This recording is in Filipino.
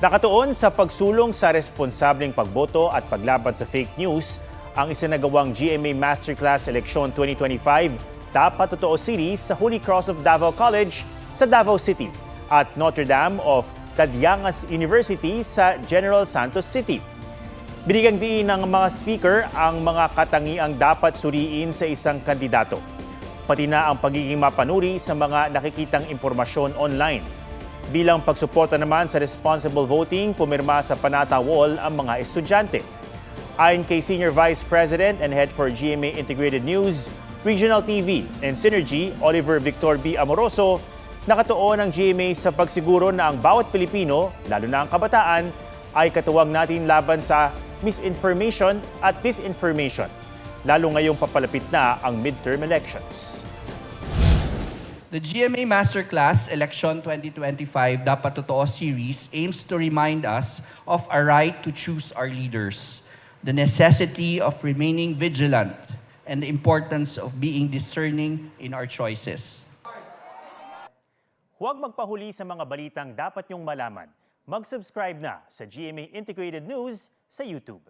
Nakatuon sa pagsulong sa responsableng pagboto at paglaban sa fake news, ang isinagawang GMA Masterclass Election 2025 Dapat Totoo series sa Holy Cross of Davao College sa Davao City at Notre Dame of Tadyangas University sa General Santos City. Binigyang diin ng mga speaker ang mga katangiang dapat suriin sa isang kandidato, pati na ang pagiging mapanuri sa mga nakikitang impormasyon online. Bilang pagsuporta naman sa responsible voting, pumirma sa Panata Wall ang mga estudyante. Ayon kay Senior Vice President and Head for GMA Integrated News, Regional TV and Synergy, Oliver Victor B. Amoroso, nakatuon ang GMA sa pagsiguro na ang bawat Pilipino, lalo na ang kabataan, ay katuwang natin laban sa misinformation at disinformation, lalo ngayong papalapit na ang midterm elections. The GMA Masterclass Election 2025 Dapat Totoo series aims to remind us of our right to choose our leaders, the necessity of remaining vigilant, and the importance of being discerning in our choices. Huwag magpahuli sa mga balitang dapat niyong malaman. Mag-subscribe na sa GMA Integrated News sa YouTube.